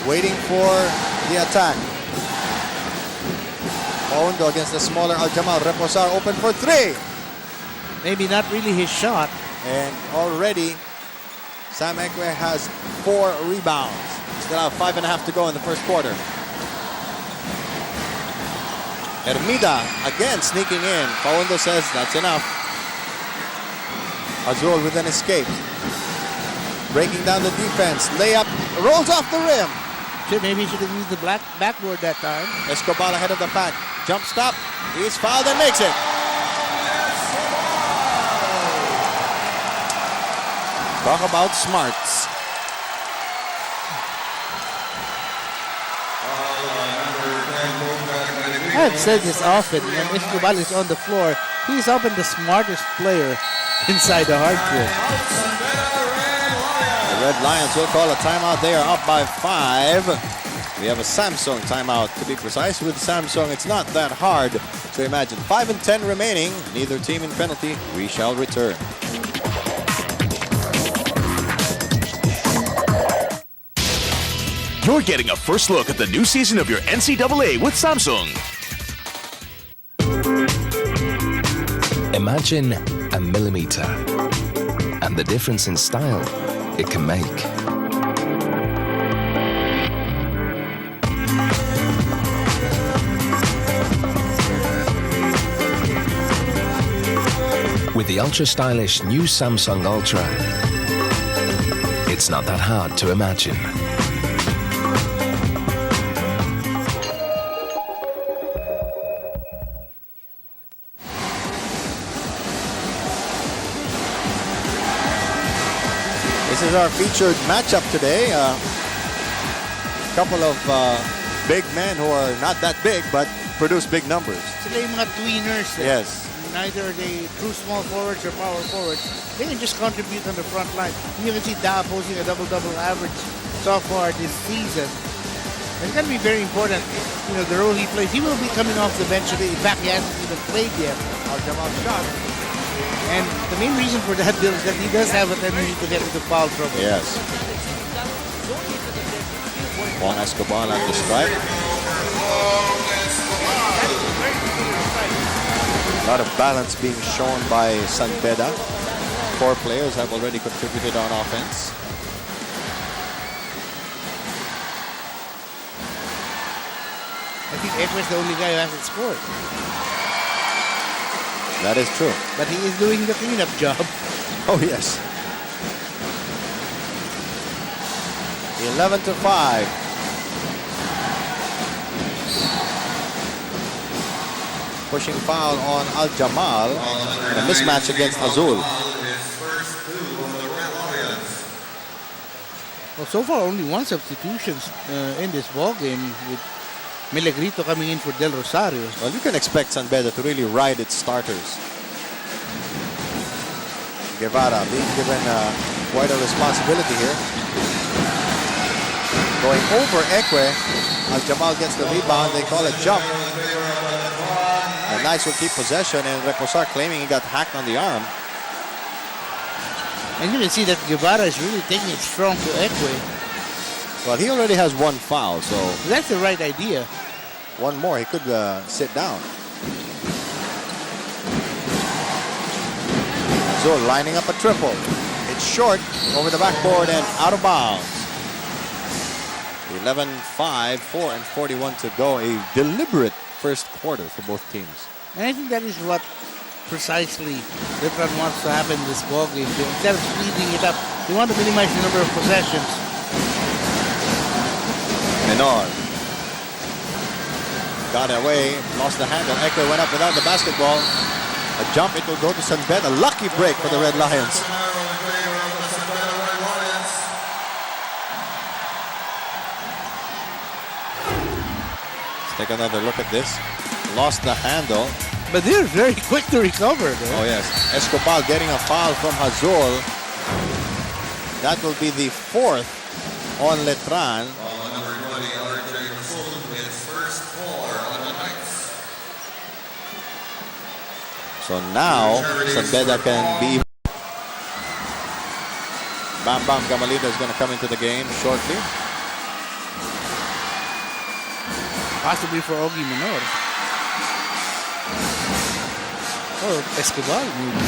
waiting for the attack. Paundo against the smaller Aljamal. Reposar open for three. Maybe not really his shot. And already, Sam Ekwe has 4 rebounds. Still have 5.5 to go in the first quarter. Hermida again sneaking in. Paundo says that's enough. Azul with an escape. Breaking down the defense. Layup rolls off the rim. Maybe he should have used the backboard that time. Escobar ahead of the pack. Jump stop. He's fouled and makes it. Talk about smarts. I've said this often. When Escobar is on the floor, he's often the smartest player inside the hard court. The Red Lions will call a timeout. They are up by 5. We have a Samsung timeout, to be precise. With Samsung, it's not that hard to imagine. 5 and 10 remaining. Neither team in penalty. We shall return. You're getting a first look at the new season of your NCAA with Samsung. Imagine a millimeter and the difference in style it can make. With the ultra-stylish new Samsung Ultra, it's not that hard to imagine. This is our featured matchup today. A couple of big men who are not that big but produce big numbers. Sila yung mga tweeners. Yes. Neither are they true small forwards or power forwards. They can just contribute on the front line. You can see Da posting a double-double average so far this season. It's going to be very important, you know, the role he plays. He will be coming off the bench today. In fact, he hasn't even played yet. Al-Jamal shot. And the main reason for that, Bill, is that he does have a tendency to get into foul trouble. Yes. Juan Escobar on the strike. A lot of balance being shown by San Beda. 4 players have already contributed on offense. I think Ekwe's the only guy who hasn't scored. That is true. But he is doing the cleanup job. Oh, yes. 11 to 5. Pushing foul on Al-Jamal. And a mismatch against Azul. Well, so far only 1 substitution in this ballgame with Milagrito coming in for Del Rosario. Well, you can expect San Beda to really ride its starters. Guevara being given quite a responsibility here. Going over Ekwe. Al-Jamal gets the rebound. They call it jump. The Knights will keep possession, and Reposar claiming he got hacked on the arm. And you can see that Guevara is really taking it strong to Ekwe. Well, he already has 1 foul, so that's the right idea. 1 more, he could sit down. Azul lining up a triple. It's short, over the backboard, and out of bounds. 11-5, 4 and 41 to go. A deliberate first quarter for both teams. And I think that is what precisely Letran wants to happen in this ballgame. Instead of speeding it up, they want to minimize the number of possessions. Menor got away, lost the handle. Ekwe went up without the basketball. A jump, it will go to San Beda. A lucky break for the Red Lions. Let's take another look at this. Lost the handle. But they're very quick to recover, though. Oh, yes. Escobar getting a foul from Azul. That will be the 4th on Letran. So now, San Beda can be... Bam Bam Gamalita is going to come into the game shortly. possibly for Ogie Menor. Oh, Escobar maybe.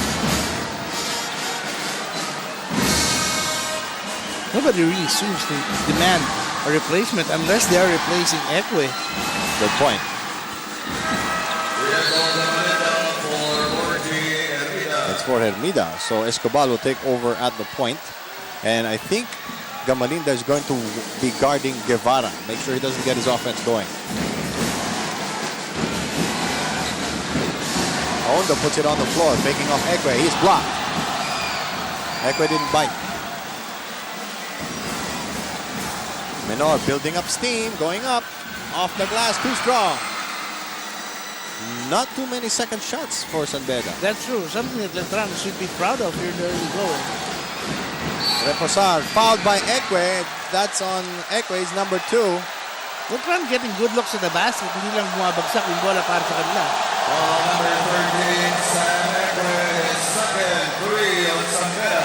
Nobody really seems to demand a replacement unless they are replacing Ekwe. Good point. It's for Hermida. So Escobar will take over at the point. And I think Gamalinda is going to be guarding Guevara. Make sure he doesn't get his offense going. Onda puts it on the floor, faking off Ekwe. He's blocked. Ekwe didn't bite. Menor building up steam, going up. Off the glass, too strong. Not too many second shots for San Beda. That's true. Something that Letran should be proud of here in the early going. Reposar fouled by Ekwe. That's on Ekwe's number 2. Letran getting good looks at the basket. Hindi lang bumabagsak yung bola para sa kanila. Number 13, San Ekwe, second three of San Beda.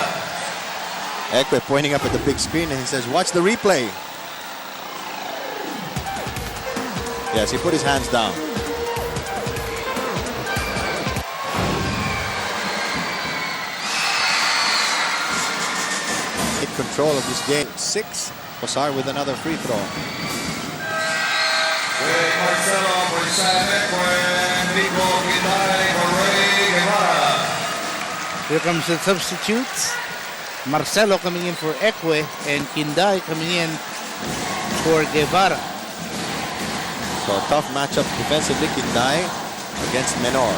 Ekwe pointing up at the big screen and he says, watch the replay. Yes, he put his hands down. Take control of this game. 6. Posar with another free throw. With Marcelo for San Ekwe, Nico Guiday for Ray Guevara. Here comes the substitutes. Marcelo coming in for Ekwe and Kinday coming in for Guevara. So a tough matchup defensively, Kinday against Menor.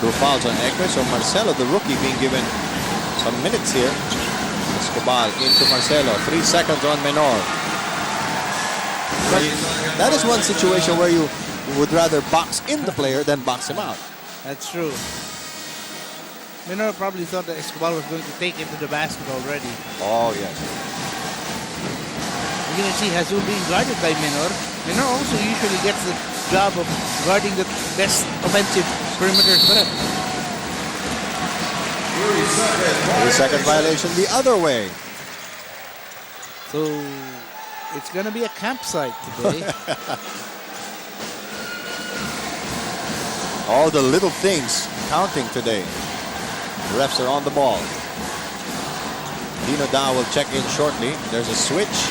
2 fouls on Ekwe, so Marcelo, the rookie, being given some minutes here. Escobar into Marcelo, 3 seconds on Menor. But that is one situation where you would rather box in the player than box him out. That's true. Menor probably thought that Escobar was going to take it to the basket already. Oh, yes. You can see Hazul being guarded by Menor. Menor also usually gets the job of guarding the best offensive perimeter threat. 3-second violation the other way. So it's going to be a campsite today. All the little things counting today. The refs are on the ball. Dino Da will check in shortly. There's a switch.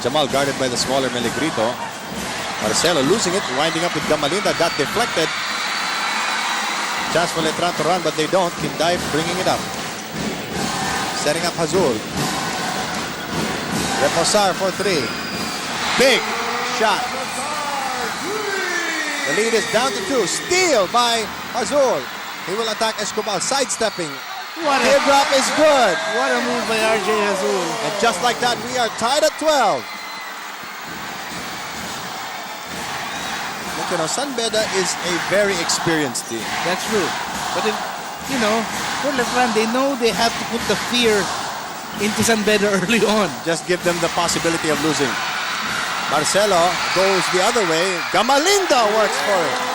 Jamal guarded by the smaller Meligrito. Marcelo losing it, winding up with Gamalinda. Got deflected. Chance for Letran to run, but they don't. Kinday bringing it up. Setting up Hazul. Reposar for 3. Big shot. The lead is down to 2. Steal by Hazul. He will attack Escobar, sidestepping. Teardrop is good. What a move by RJ Hazul. And just like that, we are tied at 12. Look, you know, San Beda is a very experienced team. That's true. But, you know, for Letran, they know they have to put the fear into San Beda early on. Just give them the possibility of losing. Marcelo goes the other way. Gamalinda works for it.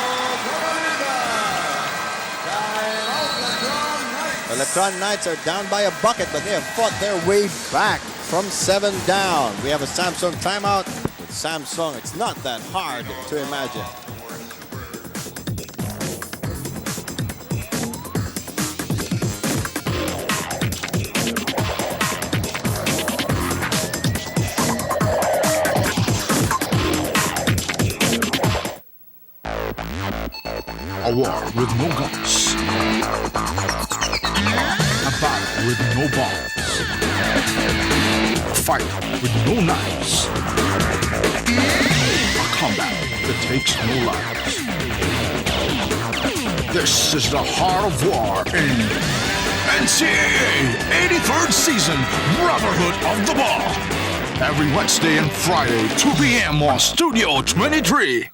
The Letran Knights are down by a bucket, but they have fought their way back from 7 down. We have a Samsung timeout. With Samsung, it's not that hard to imagine. A war with no guns. A battle with no bombs. A fight with no knives. A combat that takes no lives. This is the heart of war in NCAA 83rd season Brotherhood of the Ball. Every Wednesday and Friday, 2 p.m. on Studio 23.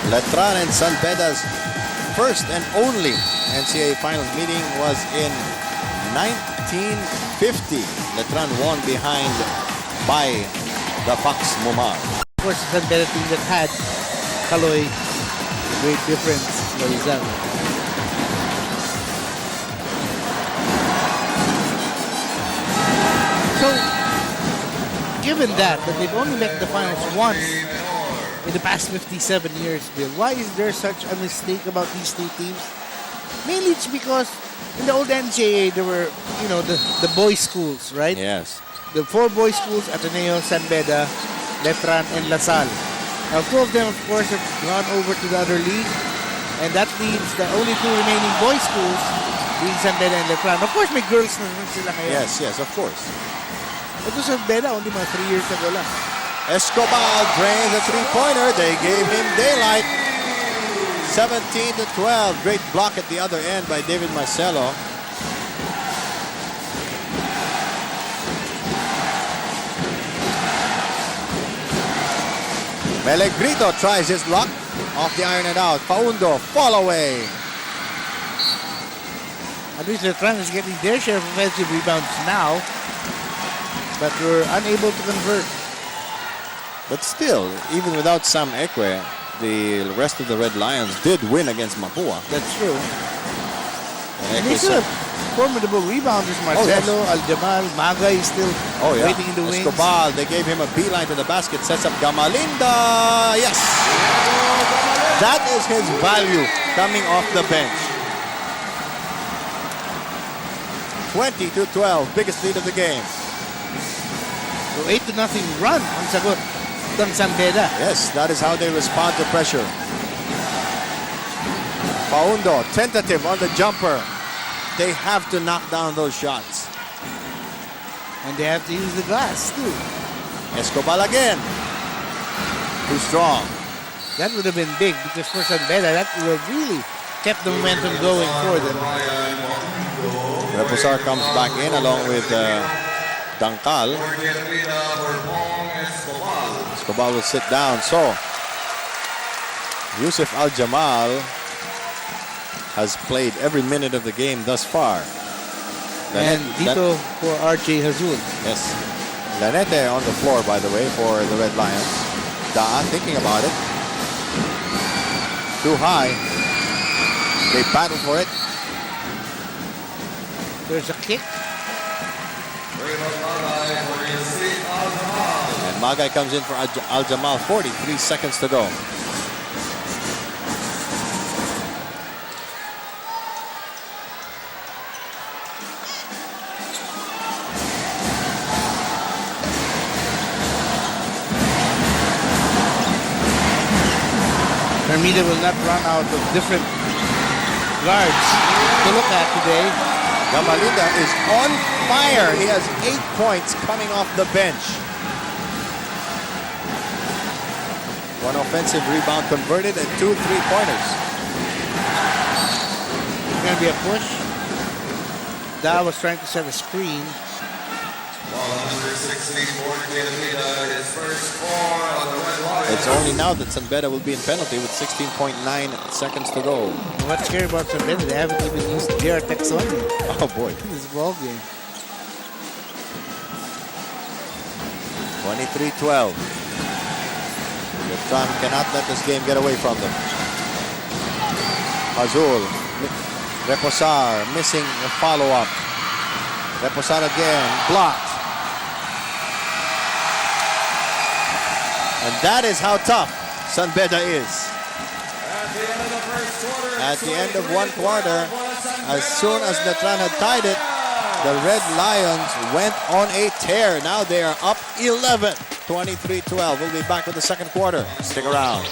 Letran and San Beda's first and only NCAA Finals meeting was in 1950. Letran won behind by the Fox Mumar. Of course, the San Beda team that had Kaloy, great difference for Rizal. So, given that they've only met the finals once in the past 57 years, Bill, why is there such a mistake about these two teams? Mainly it's because in the old NCAA, there were, the boys' schools, right? Yes. The 4 boys' schools, Ateneo, San Beda, Letran, and La Salle. Now, 2 of them, of course, have gone over to the other league, and that leaves the only 2 remaining boys' schools being San Beda and Letran. Of course, may girls na naman sila ngayon. Yes, of course. Ito San Beda, only mga 3 years ago lang. Escobar drains a three-pointer. They gave him daylight. 17-12. Great block at the other end by David Marcelo. Melegrito tries his luck. Off the iron and out. Paundo, fall away. At least Letran is getting their share of offensive rebounds now, but we're unable to convert. But still, even without Sam Ekwe, the rest of the Red Lions did win against Mapua. That's true. And Ekwe they still have formidable rebounders. Marcelo, Aljamal, Maga is still waiting in the wings. Escobar, they gave him a beeline to the basket, sets up Gamalinda. Yes! That is his value coming off the bench. 20-12, biggest lead of the game. So 8-0 run ang sagot ng San Beda. Yes, that is how they respond to pressure. Paundo, tentative on the jumper. They have to knock down those shots. And they have to use the glass too. Escobar again. Too strong. That would have been big because for San Beda, that would have really kept the momentum going for them. Reposar comes back in along with Dankal. Escobar will sit down. So, Yusuf Al-Jamal has played every minute of the game thus far. And dito for RJ Hazul. Yes. Lanete on the floor, by the way, for the Red Lions. Da thinking about it. Too high. They battle for it. There's a kick. And Magay comes in for Al-Jamal. 43 seconds to go. Hermida will not run out of different guards to look at today. Gamalinda is on fire. He has 8 points coming off the bench. 1 offensive rebound converted and 2 3-pointers. It's going to be a push. Da was trying to set a screen. It's only now that San Beda will be in penalty with 16.9 seconds to go. What's scary about San Beda, they haven't even used JR Texon Oh boy. in this ball game. 23-12. Letran cannot let this game get away from them. Azul. Reposar missing a follow-up. Reposar again. Blocked. And that is how tough San Beda is. At the end of one quarter, as soon as Letran had tied it, the Red Lions went on a tear. Now they are up 11, 23-12. We'll be back with the second quarter. Stick around.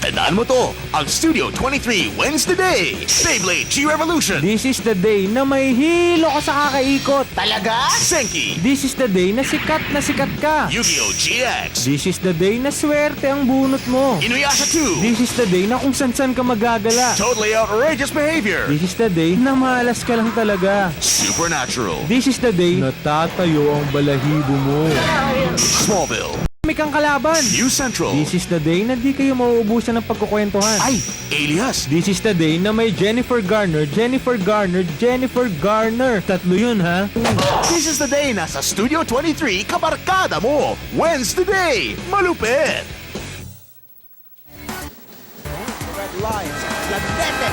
Tandaan mo to, ang Studio 23 wins the day. Beyblade G-Revolution. This is the day na may hilo ka sa kakaikot. Talaga? Senki. This is the day na sikat ka. Yu-Gi-Oh! GX. This is the day na swerte ang bunot mo. Inuyasha 2. This is the day na kung san-san ka magagala. Totally outrageous behavior. This is the day na malas ka lang talaga. Supernatural. This is the day na tatayo ang balahibo mo. Smallville. tahimik ang kalaban. News Central. This is the day na di kayo mauubusan ng pagkukwentuhan. Ay, alias. This is the day na may Jennifer Garner. Tatlo yun, ha? This is the day na sa Studio 23, kabarkada mo. Wednesday, malupit. Red lines. Lagdete.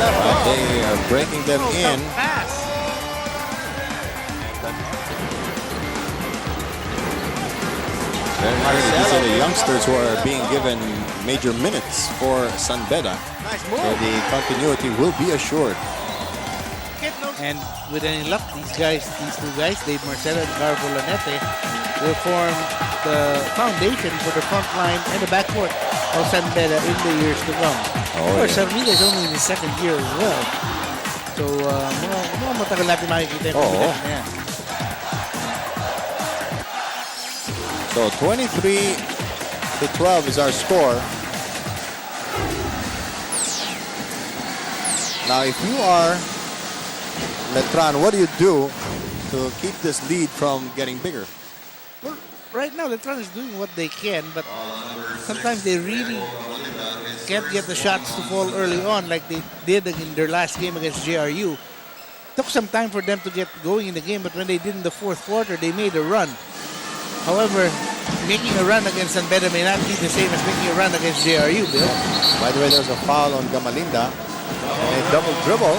They are breaking them in. Pass. Very early. These are the youngsters who are being given major minutes for San Beda. Nice So move. the continuity will be assured. And with any luck, these two guys, Dave Marcelo and Garbo Lanete, will form the foundation for the front line and the backcourt of San Beda in the years to come. Of course, Sarmila is only in his second year as well. So, mga matagal natin makikita yung combination na yan. So 23-12 is our score. Now, if you are Letran, what do you do to keep this lead from getting bigger? Well, right now, Letran is doing what they can, but sometimes they really can't get the shots to fall early on like they did in their last game against JRU. Took some time for them to get going in the game, but when they did in the fourth quarter, they made a run. However, making a run against San Beda may not be the same as making a run against JRU, Bill. By the way, there's a foul on Gamalinda and a double dribble.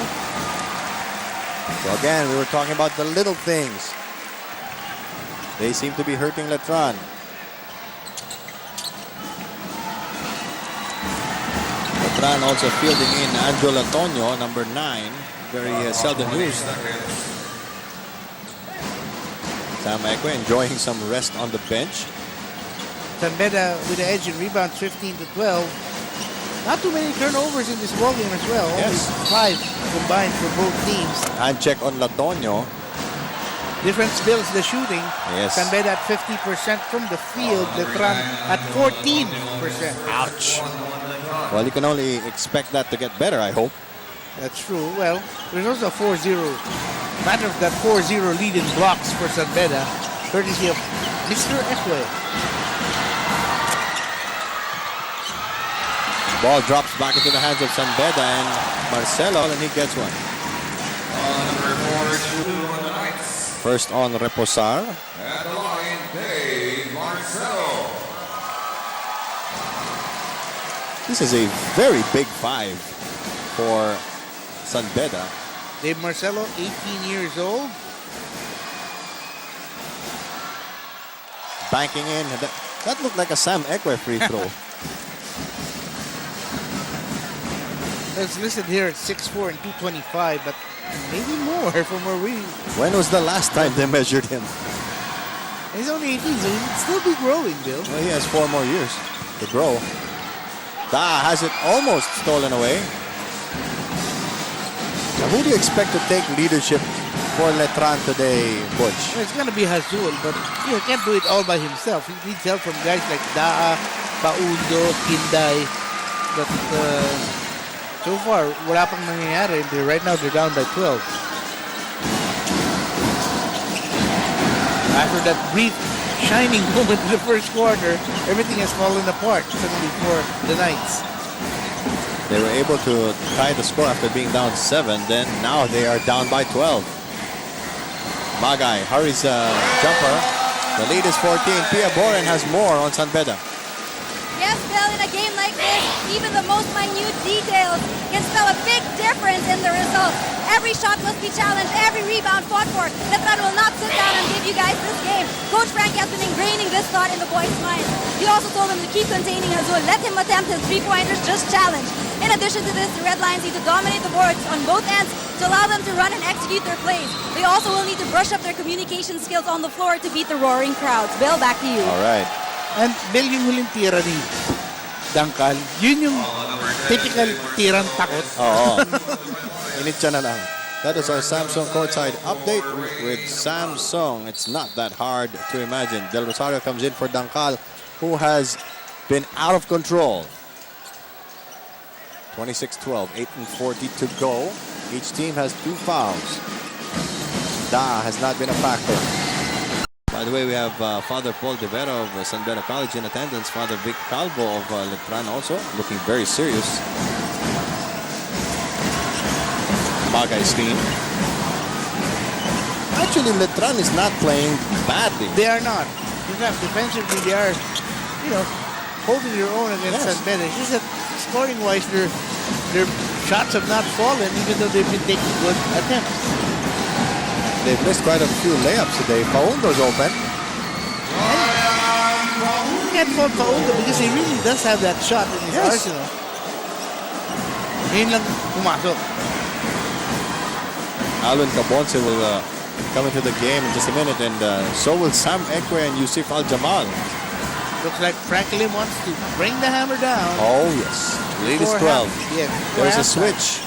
So again, we were talking about the little things. They seem to be hurting Letran. Letran also fielding in Angel Antonio, number 9. Very seldom used. Sam Ekwe enjoying some rest on the bench. San Beda with the edge in rebounds, 15-12. Not too many turnovers in this ballgame as well. Yes. Only 5 combined for both teams. Hand check on Latonio. Difference builds the shooting. Yes. San Beda at 50% from the field. Letran at 14%. Ouch. Well, you can only expect that to get better, I hope. That's true. Well, there's also a 4-0. Matter of that 4-0 lead in blocks for San Beda, courtesy of Mr. Ekwe. Ball drops back into the hands of San Beda and Marcelo, and he gets one. First on Reposar. At the line, Dave Marcelo. This is a very big 5 for San Beda. Dave Marcelo, 18 years old. Banking in. That looked like a Sam Ekwe free throw. It's listed here at 6'4" and 225, but maybe more from where we... When was the last time they measured him? He's only 18, so he'd still be growing, Bill. Well, he has 4 more years to grow. Da has it almost stolen away. Now, who do you expect to take leadership for Letran today, Butch? Well, it's going to be Hazul, but he can't do it all by himself. He needs help from guys like Daa, Paundo, Kinday. But so far, wala pang nangyayari. Right now, they're down by 12. After that brief shining moment in the first quarter, everything has fallen apart suddenly for the Knights. They were able to tie the score after being down 7. Then now they are down by 12. Magay hurries jumper. The lead is 14. Pia Boren has more on San Beda. Yes, Bill, in a game like this, even the most minute details can spell a big difference in the results. Every shot must be challenged, every rebound fought for. Letran will not sit down and give you guys this game. Coach Frankie has been ingraining this thought in the boys' minds. He also told them to keep containing Azul, let him attempt his three-pointers, just challenge. In addition to this, the Red Lions need to dominate the boards on both ends to allow them to run and execute their plays. They also will need to brush up their communication skills on the floor to beat the roaring crowds. Bill, back to you. All right. And Bill, yung huling tira ni Dangkal, yun yung typical tirang takot. Oo. Init siya na lang. That is our Samsung courtside update with Samsung. It's not that hard to imagine. Del Rosario comes in for Dangkal, who has been out of control. 26-12, 8:40 to go. Each team has 2 fouls. Da has not been a factor. By the way, we have Father Paul De Vera of San Beda College in attendance. Father Vic Calvo of Letran also looking very serious. Magay's team. Actually, Letran is not playing badly. They are not. In fact, defensively, they are, holding their own against San Beda. It's just that scoring-wise, their shots have not fallen, even though they've been taking good attempts. They've missed quite a few layups today. Paundo's open. You can't fault Paundo because he really does have that shot in his arsenal. Ngayon lang pumasok. Alvin Cabonce will come into the game in just a minute, and so will Sam Ekwe and Yusuf Al-Jamal. Looks like Franklin wants to bring the hammer down. Oh, yes. Lead is 12. There's a switch.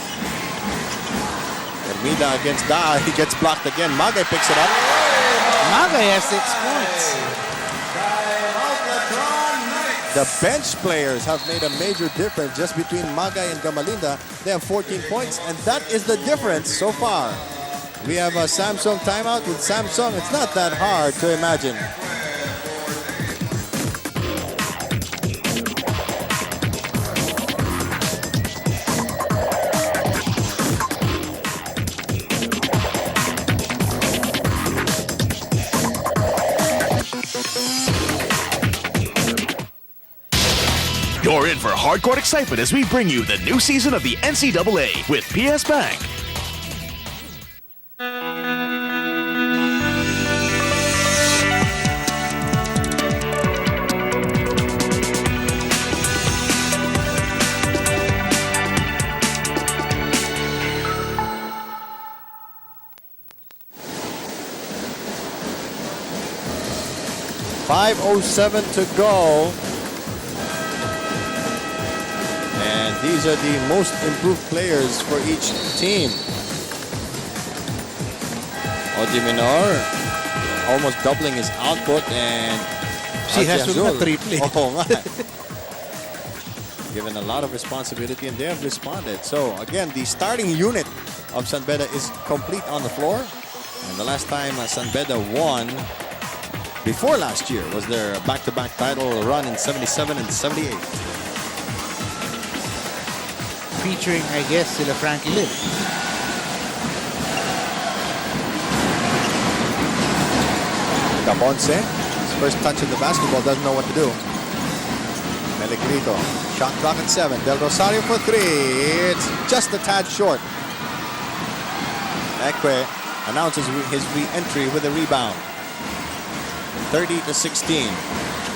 Hermida against Da. He gets blocked again. Magay picks it up. Magay has 6 points. The bench players have made a major difference just between Magay and Gamalinda. They have 14 points, and that is the difference so far. We have a Samsung timeout with Samsung. It's not that hard to imagine. You're in for hardcore excitement as we bring you the new season of the NCAA with PS Bank. .507 to go. And these are the most improved players for each team. Odi Minor almost doubling his output, and Si Jesus na triple. Oo nga. Given a lot of responsibility, and they have responded. So again, the starting unit of San Beda is complete on the floor. And the last time San Beda won before last year was their back-to-back title run in 77 and 78. Featuring, I guess, sila Frankie Lip. Caponce, his first touch of the basketball, doesn't know what to do. Meligrito, shot clock at 7. Del Rosario for 3. It's just a tad short. Ekwe announces his re-entry with a rebound. 30-16.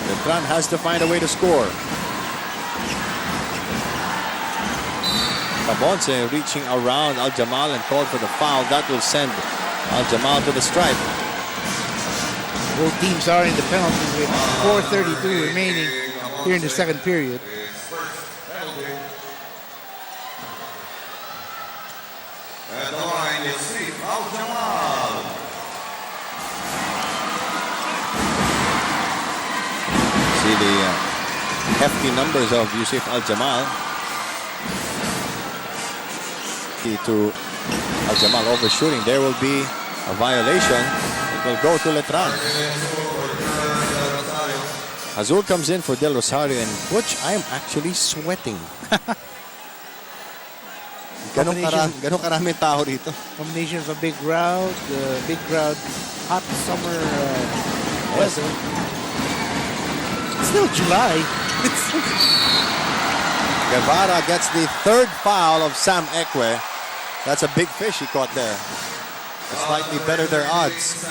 Letran has to find a way to score. Cabonce reaching around Al-Jamal and called for the foul. That will send Al-Jamal to the stripe. Both teams are in the penalty with 4:32 remaining here in the second period. At the line is Yusuf Al-Jamal. See the hefty numbers of Yusuf Al-Jamal. To Al-Jamal overshooting. There will be a violation. It will go to Letran. Azul comes in for Del Rosario, and Butch, I am actually sweating. Ganong karami tao rito. Combination of a big crowd, hot summer weather. It's still July. Guevara gets the third foul of Sam Ekwe. That's a big fish he caught there. Slightly better their odds.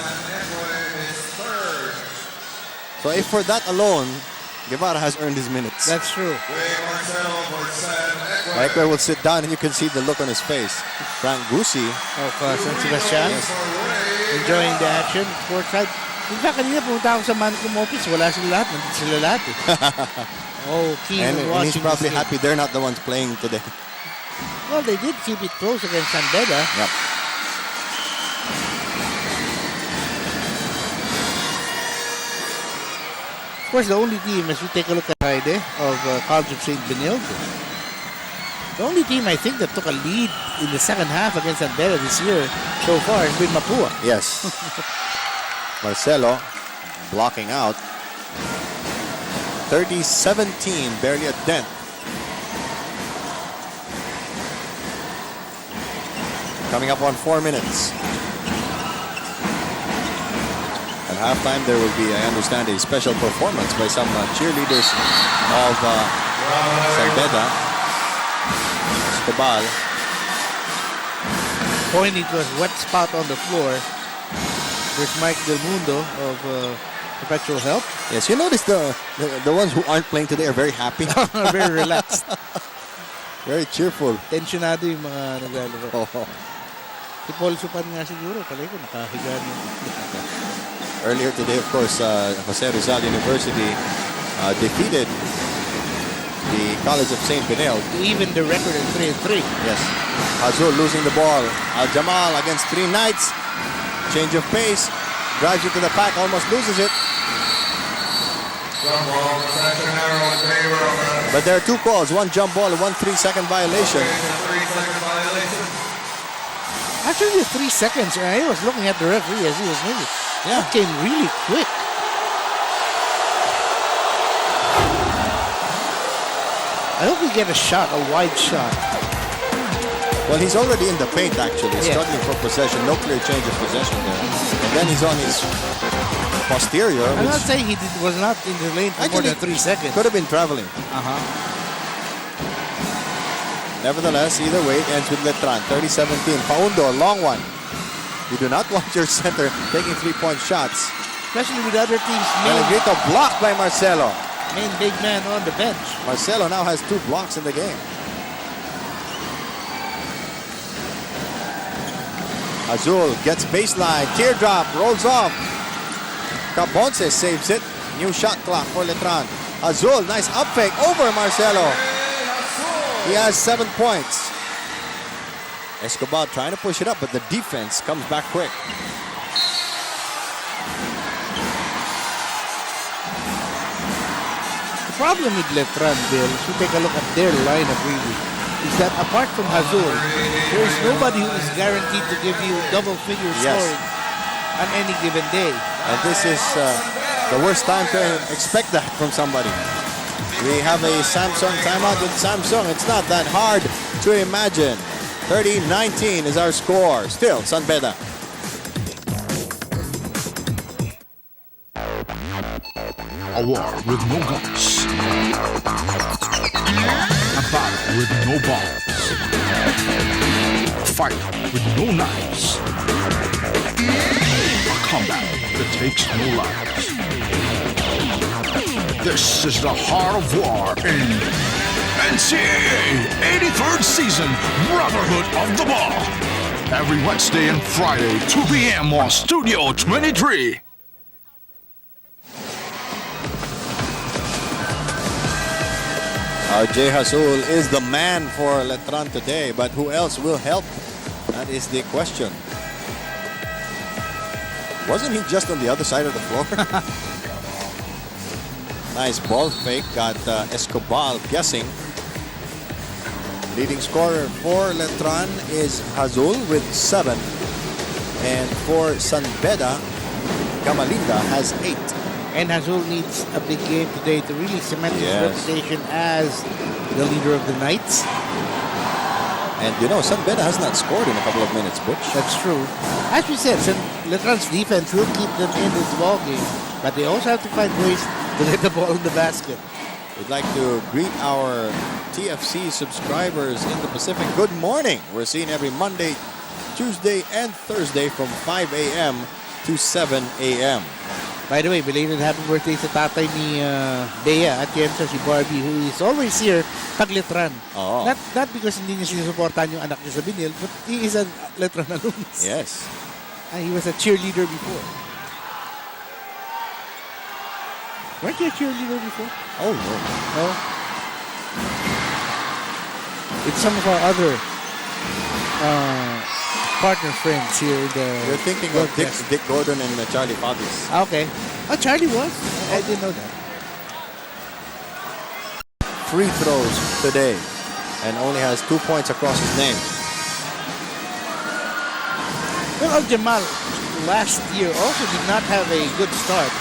So if for that alone, Guevara has earned his minutes. That's true. Ekwe will sit down and you can see the look on his face. Frank Gusi. Of San Sebastian. Yes. Enjoying the action. Courtside. In fact, kanina pumunta ako sa Mancom office. Wala sila lahat. Nandito sila lahat. Oh, keen And watching he's probably this game. happy they're not the ones playing today. Well, they did keep it close against San Beda. Yep. Of course, the only team, as we take a look at Friday, of College of St. Benilde, the only team I think that took a lead in the second half against San Beda this year so far has been Mapua. Yes. Marcelo blocking out. 30-17, barely a dent. Coming up on 4 minutes. At halftime, there will be, I understand, a special performance by some cheerleaders of San Beda. Escobar. Pointing to a wet spot on the floor. There's Mike Del Mundo of Perpetual Help. Yes, you notice the ones who aren't playing today are very happy. Very relaxed. Very cheerful. Tensionado yung mga naglalaro. Oh. Si Paul Supan nga siguro. Palay ko, nakahiga niya. Earlier today, of course, Jose Rizal University defeated the College of St. Benel. Even the record is 3-3. Yes. Azul losing the ball. Al-Jamal against 3 Knights. Change of pace. Drives it to the pack. Almost loses it. Jump ball, possession arrow in favor of But there are 2 calls. 1 jump ball and 1 3-second violation. 3-second violation. Actually, the 3 seconds, I was looking at the referee as he was moving. Yeah. That came really quick. I hope we get a shot, a wide shot. Well, he's already in the paint, actually. Yeah. Struggling for possession. No clear change of possession there. And then he's on his posterior. I'm which not saying he was not in the lane for more actually than 3 seconds. could have been traveling. Uh-huh. Nevertheless, either way, it ends with Letran. 30-17. Paundo, long one. You do not want your center taking 3-point shots. Especially with other teams' Pellegrino blocked by Marcelo. main big man on the bench. Marcelo now has 2 blocks in the game. Azul gets baseline. Teardrop rolls off. Cabonce saves it. New shot clock for Letran. Azul, nice up fake over Marcelo. He has 7 points. Escobar trying to push it up, but the defense comes back quick. The problem with Letran, Bill, if you take a look at their lineup really, is that apart from Azul, there is nobody who is guaranteed to give you double-figure Yes. scoring on any given day. And this is the worst time to expect that from somebody. We have a Samsung timeout with Samsung. It's not that hard to imagine. 30-19 is our score. Still, San Beda. A war with no guns. A battle with no bombs. A fight with no knives. A combat that takes no lives. This is the heart of war in NCAA 83rd season Brotherhood of the Ball. Every Wednesday and Friday, 2 p.m. on Studio 23. RJ Azul is the man for Letran today, but who else will help? That is the question. Wasn't he just on the other side of the floor? Nice ball fake, got Escobar guessing. Leading scorer for Letran is Azul with 7. And for San Beda, Camalinda has 8. And Azul needs a big game today to really cement his Yes. reputation as the leader of the Knights. And you know, San Beda has not scored in a couple of minutes, Butch. That's true. As we said, Letran's defense will keep them in this ball game, but they also have to find ways to get the ball in the basket. We'd like to greet our TFC subscribers in the Pacific. Good morning. We're seen every Monday, Tuesday, and Thursday from 5 a.m. to 7 a.m. By the way, belated happy birthday sa tatay ni Bea at Kiemsa, si Barbie, who is always here pag Letran. Oo. Not because hindi niya sinusuportahan yung anak niya sa Binil, but he is a Letran alumnus. Yes. And he was a cheerleader before. Weren't you a cheerleader before? Oh, no. No? It's some of our other partner friends here in the You're thinking of broadcast. Dick Gordon and Charlie Fabius. Okay. Oh, Charlie was? I didn't know that. Free throws today and only has 2 points across his name. Well, Jamal last year also did not have a good start.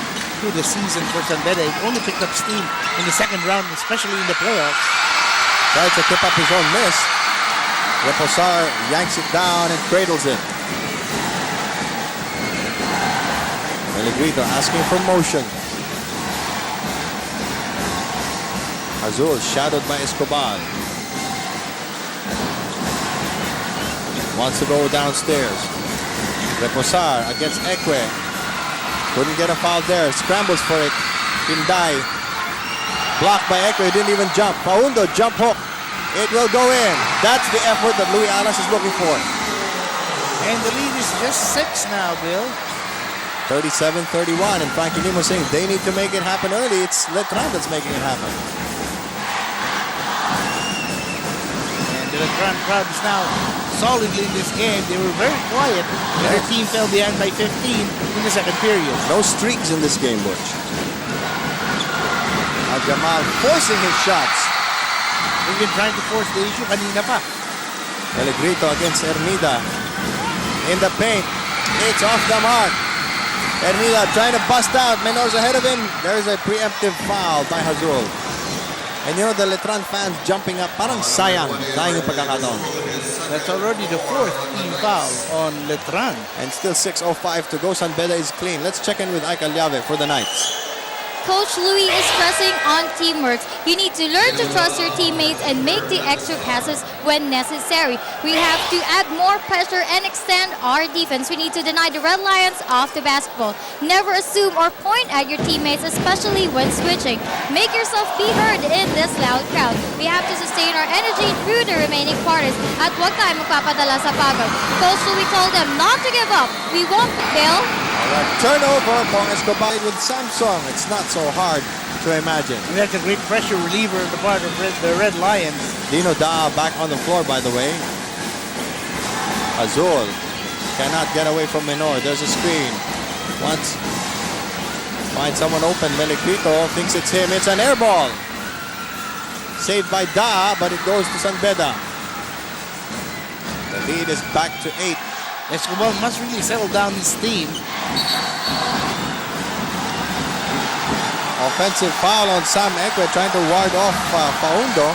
to the season for San Beda. It only picked up steam in the second round, especially in the playoffs. Tries to tip up his own miss. Reposar yanks it down and cradles it. Melegrito asking for motion. Azul shadowed by Escobar. Wants to go downstairs. Reposar against Ekwe. Couldn't get a foul there. Scrambles for it. Pinday. Blocked by Ekwe. Didn't even jump. Paundo jump hook. It will go in. That's the effort that Louis Alas is looking for. And the lead is just 6 now, Bill. 37-31. And Frankie Lim was saying they need to make it happen early. It's Letran that's making it happen. And the Letran crowd is now solidly in this game. They were very quiet when their team fell behind by 15 in the second period. No streaks in this game, Butch. Jamal forcing his shots. They've been trying to force the issue kanina pa. Melegrito against Ermida. In the paint. It's off the mark. Ermida trying to bust out. Menor's ahead of him. There's a preemptive foul by Hazul. And you know the Letran fans jumping up. Parang sayang yung pagkakataon. That's already the 4th team foul on Letran. And still 6:05 to go. San Beda is clean. Let's check in with Ike Alyave for the Knights. Coach Louis is stressing on teamwork. You need to learn to trust your teammates and make the extra passes when necessary. We have to add more pressure and extend our defense. We need to deny the Red Lions off the basketball. Never assume or point at your teammates, especially when switching. Make yourself be heard in this loud crowd. We have to sustain our energy through the remaining quarters at huwag tayo magpapadala sa pagod. Coach Louis told them not to give up. We won't fail. Turnover for Escobar with Samsung. It's not so hard to imagine. And that's a great pressure reliever on the part of the Red Lions. Dino Da back on the floor, by the way. Azul cannot get away from Menor. There's a screen. Once finds someone open. Melegrito thinks it's him. It's an air ball. Saved by Da, but it goes to San Beda. The lead is back to 8. Escobar must really settle down his team. Offensive foul on Sam Ekwe trying to ward off Paundo.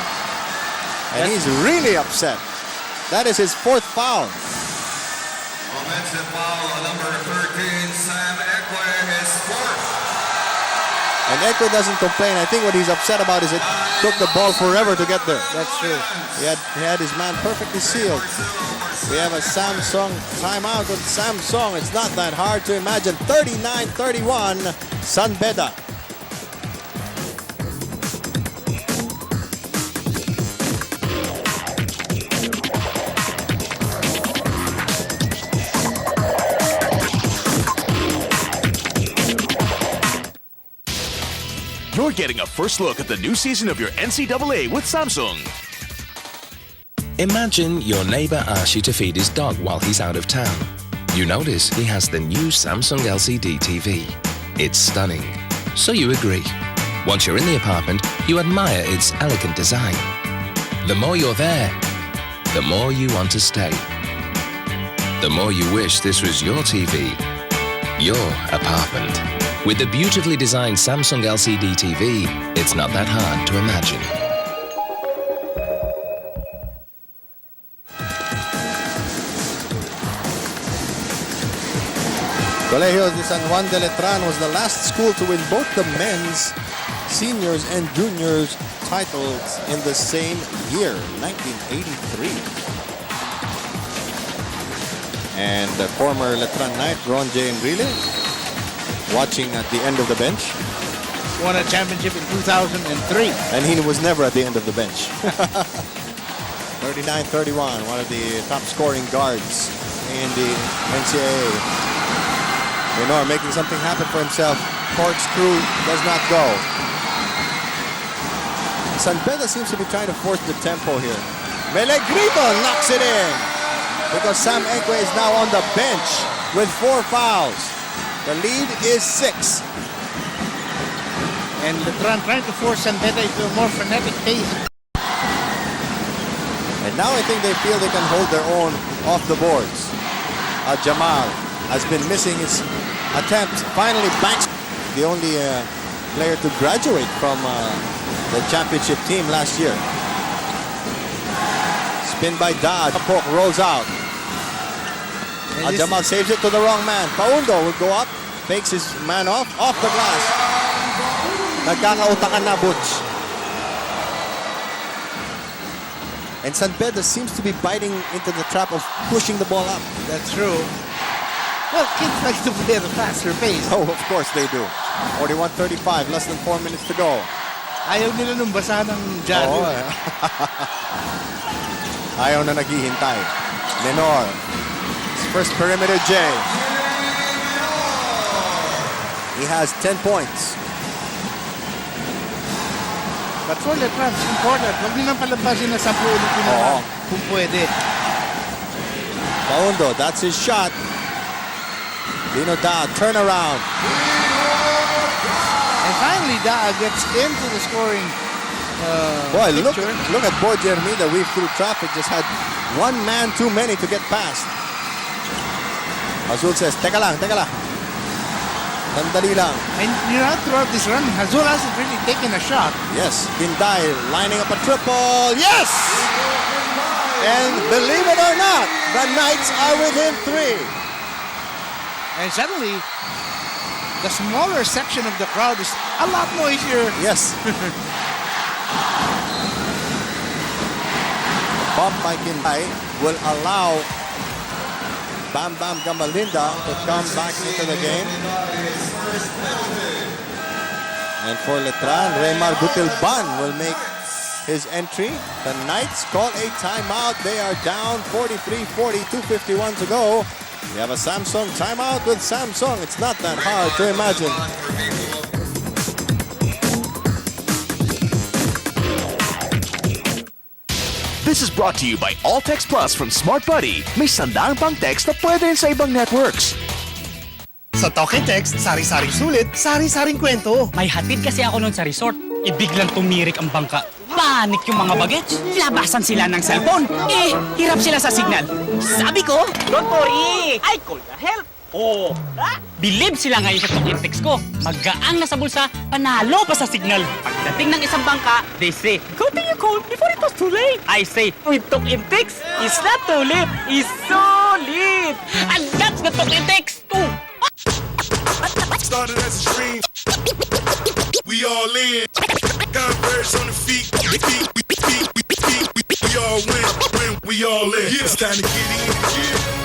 And he's really upset. That is his 4th foul. Offensive foul on number 13, Sam Ekwe, his 4th. And Ekwe doesn't complain. I think what he's upset about is it took the ball forever to get there. That's true. He had his man perfectly sealed. We have a Samsung timeout with Samsung. It's not that hard to imagine. 39-31, San Beda. You're getting a first look at the new season of your NCAA with Samsung. Imagine your neighbor asks you to feed his dog while he's out of town. You notice he has the new Samsung LCD TV. It's stunning. So you agree. Once you're in the apartment, you admire its elegant design. The more you're there, the more you want to stay. The more you wish this was your TV, your apartment. With the beautifully designed Samsung LCD TV, it's not that hard to imagine. Colegio de San Juan de Letran was the last school to win both the men's, seniors, and juniors titles in the same year, 1983. And the former Letran Knight, Ron J. Enrile, watching at the end of the bench. Won a championship in 2003. And he was never at the end of the bench. 39-31, one of the top scoring guards in the NCAA. Menor making something happen for himself. Corkscrew does not go. San Beda seems to be trying to force the tempo here. Melegrito knocks it in because Sam Ekwe is now on the bench with 4 fouls. The lead is 6. And Letran trying to force San Beda into a more frenetic pace. And now I think they feel they can hold their own off the boards. Jamal has been missing his attempts. Finally banks. the only player to graduate from the championship team last year. Spin by Da. Poke rolls out. Jamal saves it to the wrong man. Paundo will go up, fakes his man off the glass. Nagkakautakan na, Butch. And San Beda seems to be biting into the trap of pushing the ball up. That's true. Well, kids like to play at a faster pace. Oh, of course they do. 41-35, less than 4 minutes to go. Ayaw nila nung basa ng Jado. Oo, ayaw na naghihintay. Lenore. His first perimeter J. He has 10 points. But for Letran, it's important. Huwag nilang palampasin na 10 ulit yun naman kung pwede. Paundo, that's his shot. Dino Da, turn around. And finally, Daa gets into the scoring Boy, picture. look at Boy Jermida weave through traffic. Just had one man too many to get past. Azul says, teka lang. Sandali lang. And throughout this run, Azul hasn't really taken a shot. Yes, Binday lining up a triple. Yes! And believe it or not, the Knights are within 3. And suddenly, the smaller section of the crowd is a lot noisier. Yes. Bump by Binday will allow Bam Bam Gamalinda to come back into the game. And for Letran, Raymar Butilban will make his entry. The Knights call a timeout. They are down 43-40, 2:51 to go. We have a Samsung timeout with Samsung. It's not that hard to imagine. This is brought to you by All Text Plus from Smart Buddy. May sandaang pang text na pwede rin sa ibang networks. Sa Talk and Text, sari-saring sulit, sari-saring kwento. May hatid kasi ako noon sa resort. Biglang tumirik ang bangka. Panik yung mga bagets. Labasan sila ng cellphone. Hirap sila sa signal. Sabi ko, don't worry, I call the help. Bilib sila ngayon sa Talk and Text ko. Maggaan na sa bulsa, panalo pa sa signal. Pagdating ng isang bangka, they say, good thing you called before it was too late. I say, with Talk and Text, it's not too late, it's so late. And that's the Talk and Text too. Started as a dream. We all in. Converse on the feet. We all win. We all in. It's time to get in.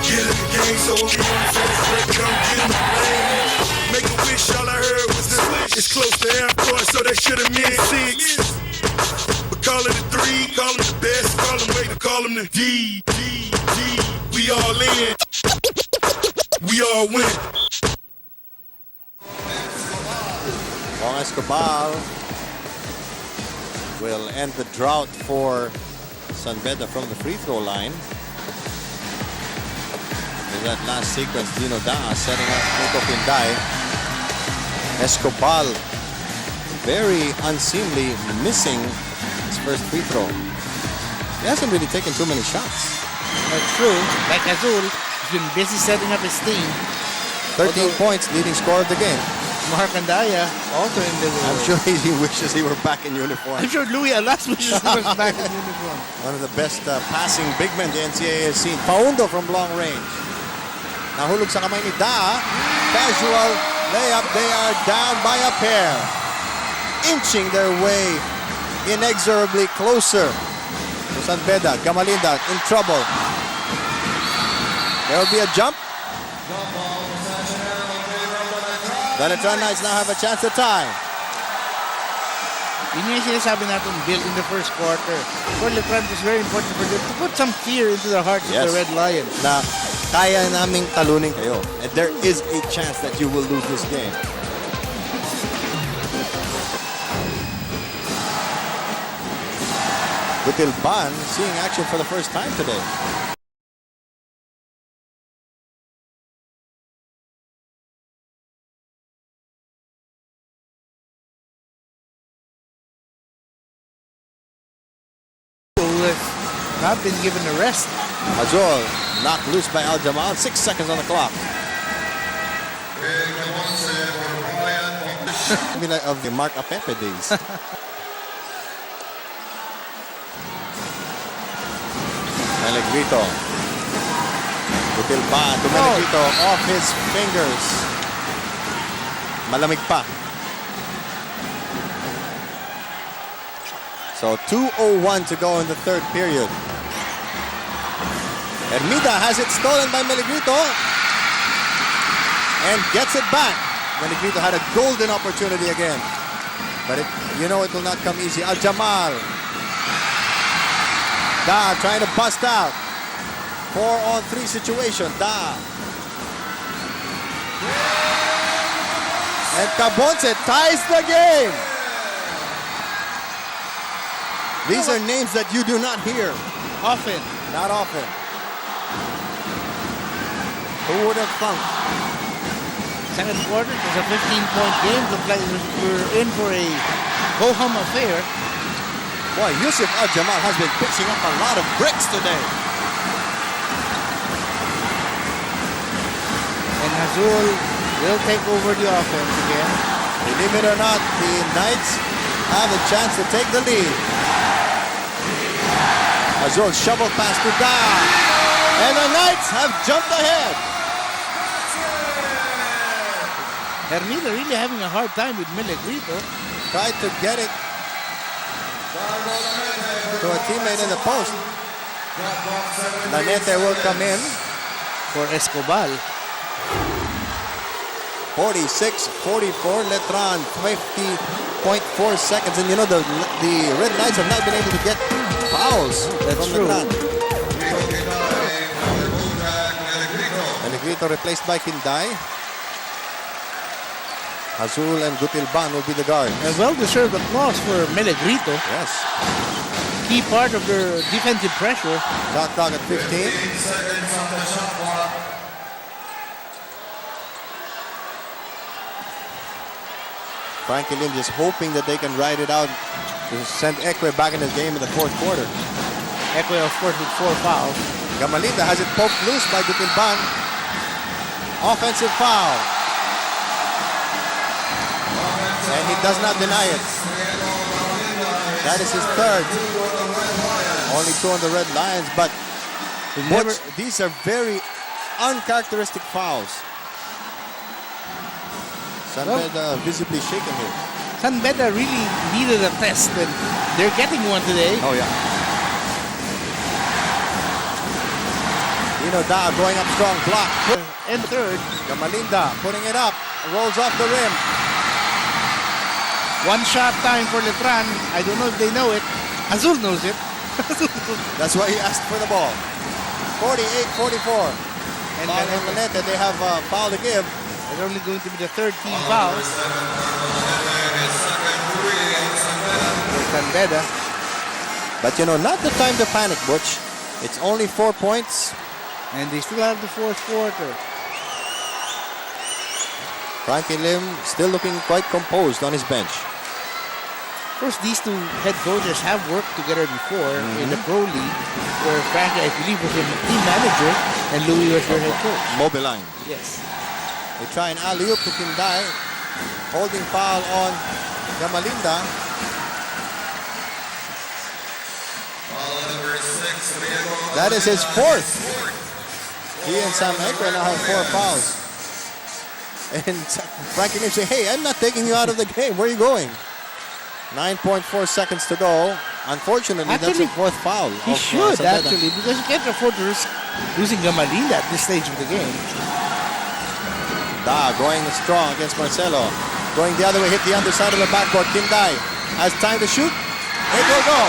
Get in the game. So we on the fast break. Come get in the lane. Make a wish. All I heard was the wish. It's close to Air Force, so they should have meant 6. But call it a 3. Call them the best. Call them way to call them the D. We all in. We all win. Bong Escobar will end the drought for San Beda from the free throw line. In that last sequence, Dino Da setting up Nico Pinday. Escobar very unseemly missing his first free throw. He hasn't really taken too many shots. That's true. Like Azul, he's been busy setting up his team. 13 points, leading scorer of the game. Mark Andaya also in the I'm sure he wishes he were back in uniform. I'm sure Louis Alas wishes he was back in uniform. One of the best passing big men the NCAA has seen. Paundo from long range. Nahulog sa kamay ni Da. Casual layup. They are down by a pair. Inching their way inexorably closer to San Beda. Gamalinda in trouble. There will be a jump. The Letran Knights now have a chance to tie. Yun yung sinasabi natin, build in the first quarter. For Letran, it was very important for them to put some fear into the hearts of the Red Lions. Na kaya naming talunin kayo. And there is a chance that you will lose this game. Butilban seeing action for the first time today. Not been given a rest. Azul knocked loose by Al Jamal. 6 seconds on the clock. I mean, like, of the Mark Apepe days. Melegrito. Utilban to Melegrito off his fingers. Malamig pa. So 2:01 to go in the third period. Hermida has it stolen by Melegrito and gets it back. Melegrito had a golden opportunity again, but it will not come easy. Jamal. Da trying to bust out. 4-on-3 situation. Da. And Cabonce ties the game. These are names that you do not hear Often. not often. Who would have thunk? Second quarter, it was a 15-point game. Looked like we're in for a ho-hum affair. Boy, Yusuf Al-Jamal has been pitching up a lot of bricks today. And Azul will take over the offense again. Believe it or not, the Knights have a chance to take the lead. Azul shovel pass to Da. And the Knights have jumped ahead. Hermida really having a hard time with Melegrito. Tried to get it to a teammate in the post. Lanete will come in For Escobar. 46-44. Letran 50.4 seconds. And the Red Knights have not been able to get fouls from true. Letran. Melegrito replaced by Kinday. Azul and Gutilban will be the guards. A well-deserved applause for Melegrito. Yes. Key part of their defensive pressure. Shot clock at 15. 15 seconds on the shot clock. Frankie Lim just hoping that they can ride it out to send Ekwe back in the game in the fourth quarter. Ekwe, of course, with 4 fouls. Gamalinda has it poked loose by Gutilban. Offensive foul. And he does not deny it. That is his third. Only 2 on the Red Lions, but these are very uncharacteristic fouls. San Beda visibly shaken here. San Beda really needed a test, and they're getting one today. Oh, yeah. Da going up strong, block. And third. Gamalinda putting it up, rolls off the rim. One shot time for Letran. I don't know if they know it. Azul knows it. That's why he asked for the ball. 48-44. And Lanete, they have a foul to give. It's only going to be the third team foul. San Beda. But not the time to panic, Butch. It's only 4 points. And they still have the fourth quarter. Frankie Lim still looking quite composed on his bench. Of course, these two head coaches have worked together before in the Pro League, where Frankie, I believe, was a team manager and Louis was their head coach. Mobiline. Yes. They try an alley-oop to Kinday. Holding foul on Gamalinda. That is his fourth. He and Sam Ekwe now have 4 fouls. And Frankie Lim say, hey, I'm not taking you out of the game. Where are you going? 9.4 seconds to go. Unfortunately, that's the 4th foul. He should, actually, because you can't afford to risk losing Gamalinda at this stage of the game. Da going strong against Marcelo. Going the other way, hit the underside of the backboard. Kinday has time to shoot. It will go.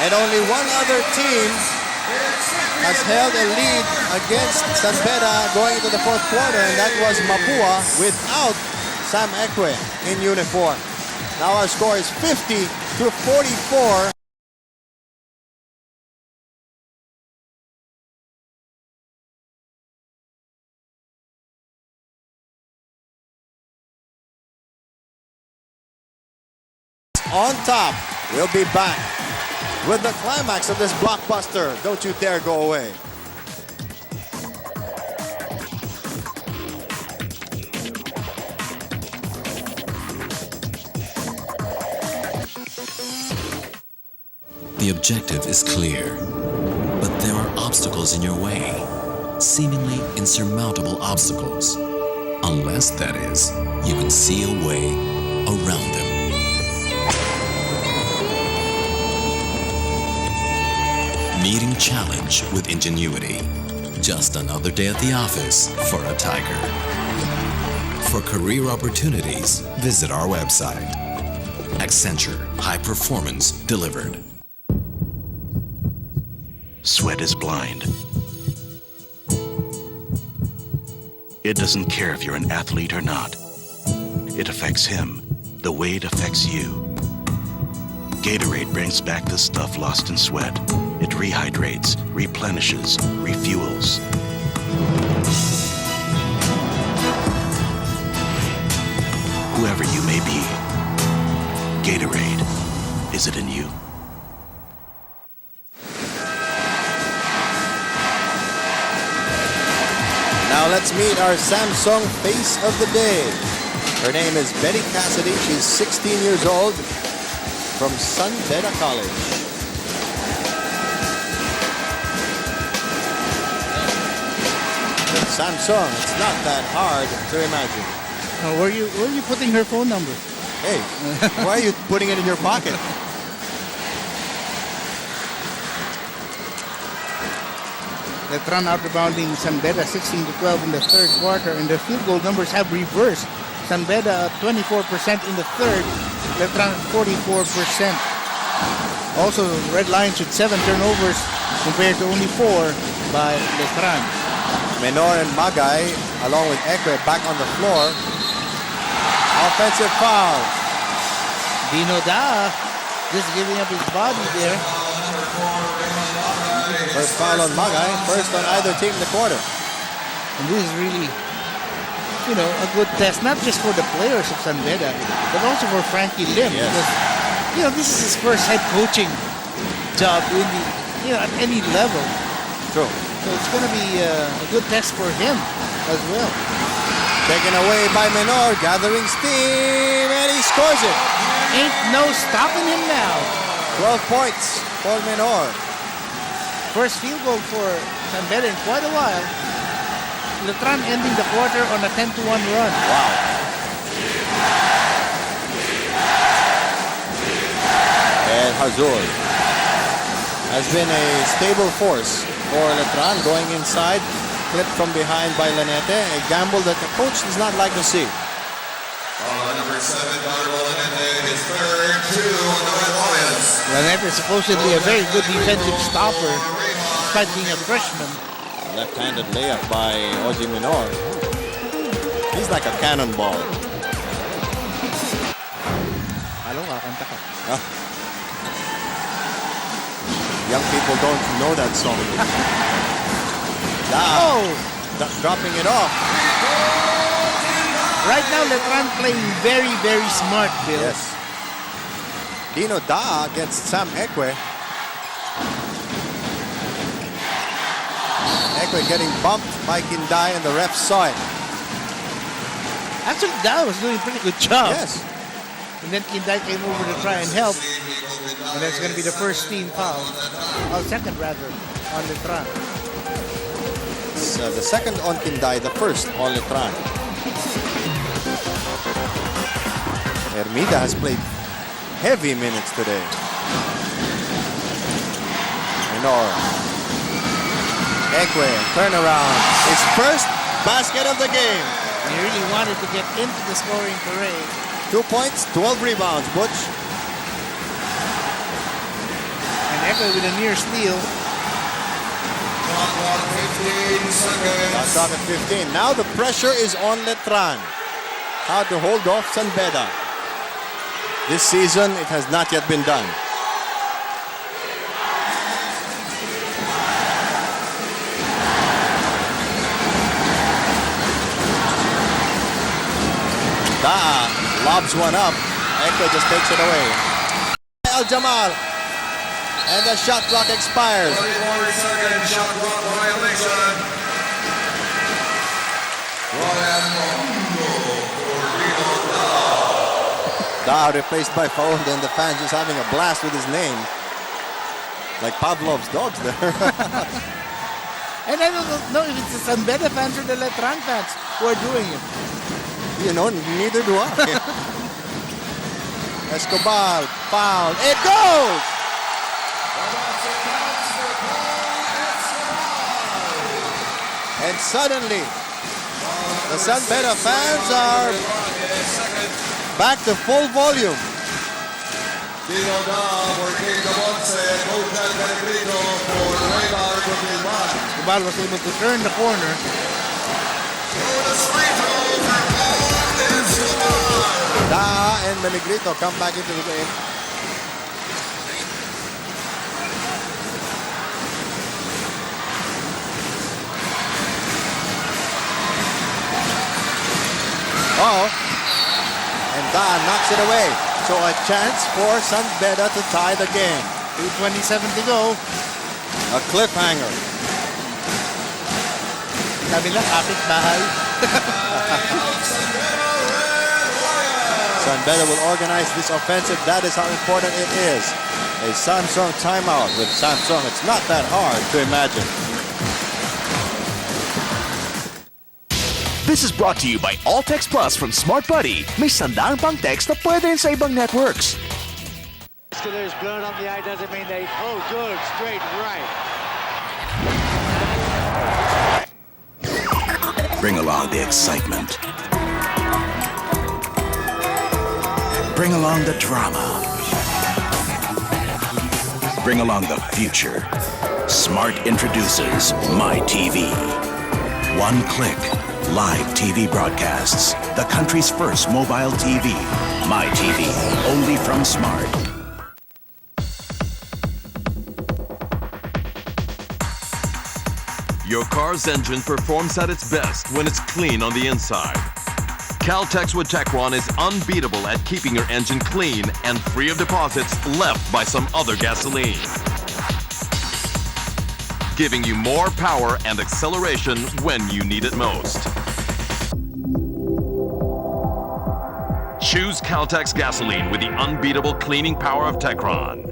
And only one other team has held a lead against San Beda going into the fourth quarter, and that was Mapua without Sam Ekwe in uniform. Now our score is 50-44. On top, we'll be back with the climax of this blockbuster. Don't you dare go away. The objective is clear, but there are obstacles in your way, seemingly insurmountable obstacles. Unless, that is, you can see a way around them. Meeting challenge with ingenuity. Just another day at the office for a tiger. For career opportunities, visit our website. Accenture, high performance delivered. Sweat is blind. It doesn't care if you're an athlete or not. It affects him the way it affects you. Gatorade brings back the stuff lost in sweat. It rehydrates, replenishes, refuels. Whoever you may be, Gatorade, is it in you? Now let's meet our Samsung face of the day. Her name is Betty Cassidy. She's 16 years old from Beda College. With Samsung, it's not that hard to imagine. Where are you putting her phone number? Hey, why are you putting it in your pocket? Letran out-rebounding Beda 16-12 in the third quarter, and the field goal numbers have reversed. Beda at 24% in the third, Letran at 44%. Also, Red Lions with 7 turnovers compared to only 4 by Letran. Menor and Magay, along with Ekwe, back on the floor. Offensive foul. Dino Da just giving up his body there. First foul on Magay, first on either team in the quarter. And this is really, a good test, not just for the players of Beda, but also for Frankie Lim. Yes. Because, this is his first head coaching job at any level. True. So it's going to be a good test for him as well. Taken away by Menor, gathering steam, and he scores it. Ain't no stopping him now. 12 points for Menor. First field goal for Beda in quite a while. Letran ending the quarter on a 10-1 run. Wow. And Hazul has been a stable force for Letran, going inside, clipped from behind by Lanete, a gamble that the coach does not like to see. Number 7, Lanete, his third, 2 on the Red Lions. Lanete is supposedly a very good defensive stopper, despite being a freshman. Left-handed layup by Oji Menor. He's like a cannonball. Young people don't know that song. Dropping it off. Right now, Letran playing very, very smart, Bill. Yes. Dino Da against Sam Ekwe. Ekwe getting bumped by Kindai, and the ref saw it. Actually, Da was doing a pretty good job. Yes. And then Kindai came over to try and help. And that's going to be the first team foul. Second rather, on Letran. It's the second on Kindai, the first on Letran. Hermida has played heavy minutes today. Menor. Ekwe, turnaround. His first basket of the game. He really wanted to get into the scoring parade. 2 points, 12 rebounds, Butch. And Ekwe with a near steal. Shot at 15. Now the pressure is on Letran. How to hold off Beda. This season, it has not yet been done. Da lobs one up. Ekwe just takes it away. El Jamal. And the shot clock expires. 34-second shot clock violation. Da replaced by Faund, and the fans just having a blast with his name. Like Pavlov's dogs there. And I don't know if it's the San Beda fans or the Letran fans who are doing it. You know, neither do I. Escobar, foul. It goes! And suddenly, the San Beda fans are back to full volume. Escobar was able to turn the corner. Daha and Meligrito come back into the game. And Daha knocks it away. So a chance for San Beda to tie the game. 2:27 to go. A cliffhanger. Sabi lang, kapit bahay. San Beda will organize this offensive. That is how important it is. A Samsung timeout. With Samsung, it's not that hard to imagine. This is brought to you by All-Text Plus from Smart Buddy. May sandaang pang text na pwede rin sa ibang networks. There's blown up the eye doesn't mean they... Oh, good. Straight right. Bring along the excitement. Bring along the drama. Bring along the future. Smart introduces My TV. One click. Live TV broadcasts. The country's first mobile TV. My TV. Only from Smart. Your car's engine performs at its best when it's clean on the inside. Caltex with Techron is unbeatable at keeping your engine clean and free of deposits left by some other gasoline. Giving you more power and acceleration when you need it most. Choose Caltex gasoline with the unbeatable cleaning power of Techron.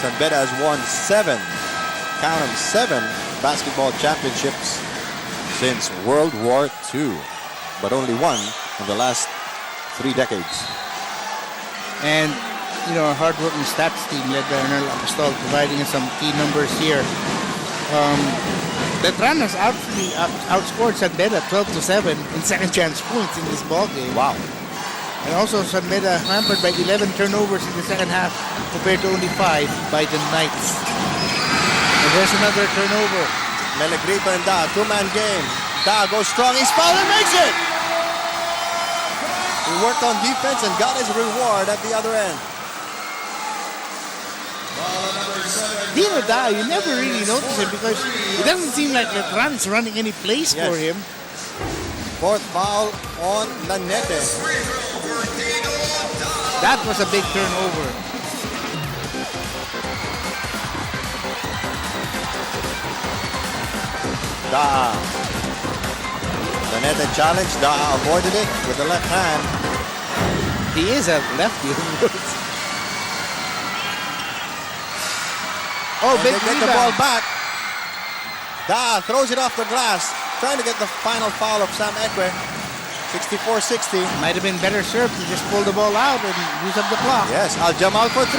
San Beda has won 7, count them 7, basketball championships since World War II, but only one in the last 3 decades. And, you know, our hard-working stats team led by Arnel Apostol providing us some key numbers here. Letran has outscored San Beda 12-7 in second chance points in this ball game. Wow. And also San Beda hampered by 11 turnovers in the second half compared to only 5 by the Knights. And there's another turnover. Meligrito and Da, 2-man game. Da goes strong, he's fouled and makes it! He worked on defense and got his reward at the other end. Dino Da, you never really notice him because it doesn't seem like Letran is running any plays for him. 4th foul on Lanete. That was a big turnover. Da. Lanete challenge. Da avoided it with the left hand. He is a lefty. Oh, and big they get the ball back. Da throws it off the glass, trying to get the final foul of Sam Ekwe. 64-60. Might have been better served to just pull the ball out and use up the clock. Yes, Al Jamal for 3.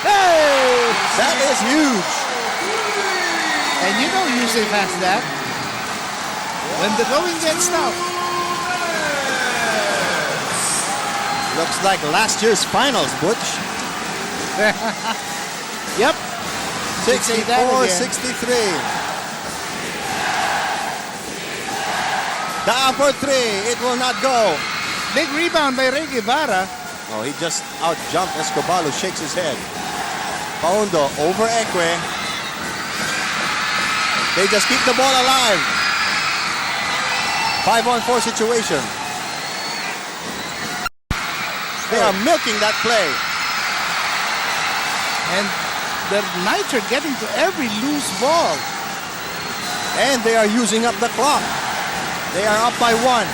Hey! That is huge. And you know Yusuf has that. When the going gets tough. Looks like last year's finals, Butch. Yep. 64-63. Da for 3. It will not go. Big rebound by Ray Guevara. Oh, he just out-jumped Escobar, who shakes his head. Paundo over Ekwe. They just keep the ball alive. 5-on-4 situation. They are milking that play. And the Knights are getting to every loose ball. And they are using up the clock. They are up by 1.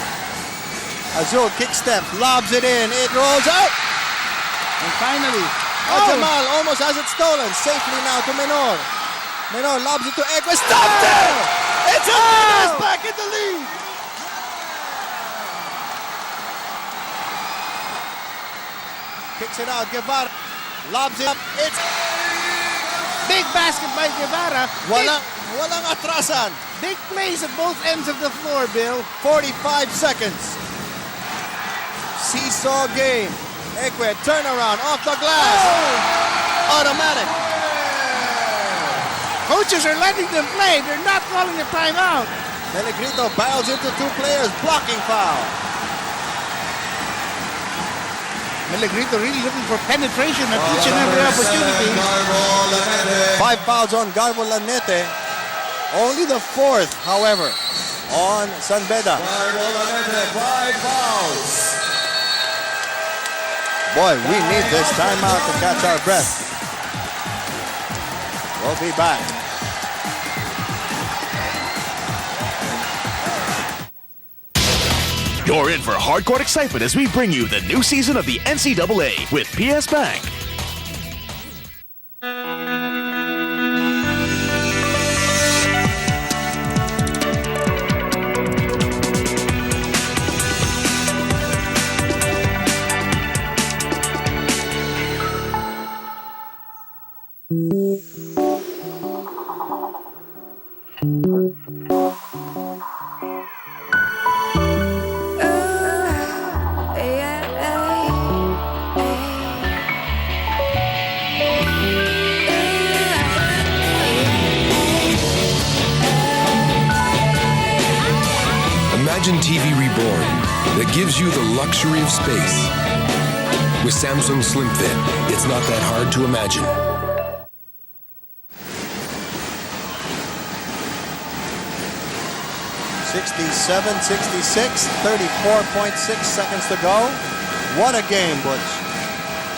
Azul kick step, lobs it in. It rolls out. And finally, Jamal almost has it stolen. Safely now to Menor. Menor lobs it to Ekwe. Stopped it! It's back in the lead. Kicks it out. Guevara lobs it up. It's big basket by Guevara. walang atrasan. Big plays at both ends of the floor, Bill. 45 seconds. Seesaw game. Ekwe turnaround off the glass. Automatic. Coaches are letting them play. They're not calling a timeout. Melegrito barrels into two players. Blocking foul. Melegrito really looking for penetration at each and every opportunity. 5 fouls on Garbo Lanete. Only the 4th, however, on San Beda. 5 fouls. Boy, we need this timeout to catch our breath. We'll be back. You're in for hardcore excitement as we bring you the new season of the NCAA with PS Bank. Imagine TV Reborn that gives you the luxury of space. With Samsung Slim Fit, it's not that hard to imagine. '67, '66, 34.6 seconds to go. What a game, Butch.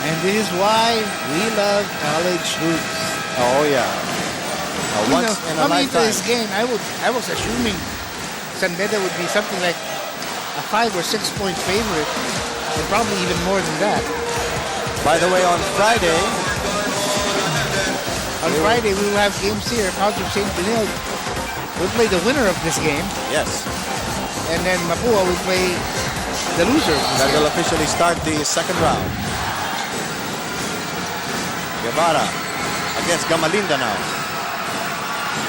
And this is why we love college hoops. Oh, yeah. Once in a coming into lifetime. this game, I was assuming San Beda would be something like a 5 or 6 point favorite, and probably even more than that. By the way, on Friday, we will have games here. College of St. Benil will play the winner of this game. Yes. And then Mapua will play the loser of this That game. will officially start the second round. Guevara against Gamalinda now.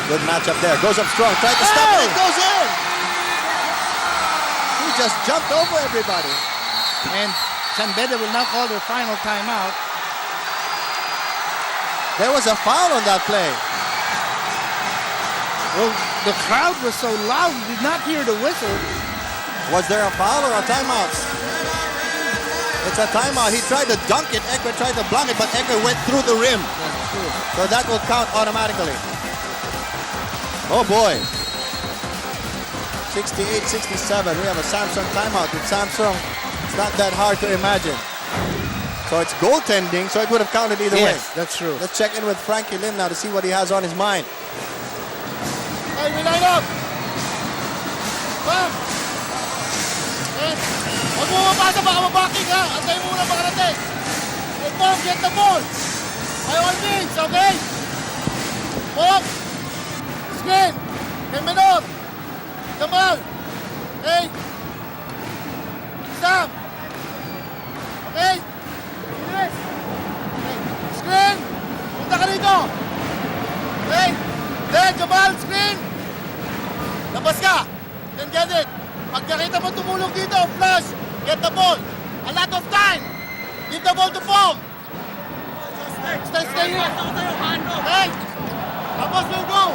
Good matchup there. Goes up strong. Tried to stop it. It goes in. He just jumped over everybody. And San Beda will now call their final timeout. There was a foul on that play. Well, the crowd was so loud, we did not hear the whistle. Was there a foul or a timeout? It's a timeout. He tried to dunk it. Ekwe tried to block it, but Ekwe went through the rim. That's true. So that will count automatically. Oh boy. 68-67. We have a Samsung timeout. With Samsung, it's not that hard to imagine. So it's goaltending, so it would have counted either way. Yes, that's true. Let's check in with Frankie Lim now to see what he has on his mind. Hey, we line up! Bam! Eh, huwag mo mapasa, baka mabacking ha! Antayin muna makarating! Hey, Pong, get the ball! By all means, okay? Pong! Screen! Hey, Menor! Jamal! Hey! Sam! Okay? Yes! Hey, screen! Punta ka rito! Okay? Then, Jamal, screen! Labas ka! Then get it! Pag nakita mo tumulong dito, flash! Get the ball! A lot of time! Give the ball to Pong! Stay here! Okay? Tapos we'll go!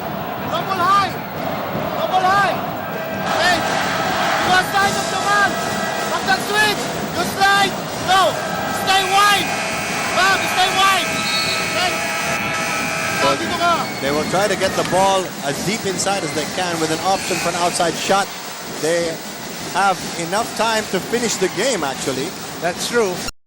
Double high! Double high! Okay? You are side of Jamal! Pag nag-switch, you slide! No! Stay wide! Bam! Stay wide! Okay? They will try to get the ball as deep inside as they can with an option for an outside shot. They have enough time to finish the game, actually. That's true.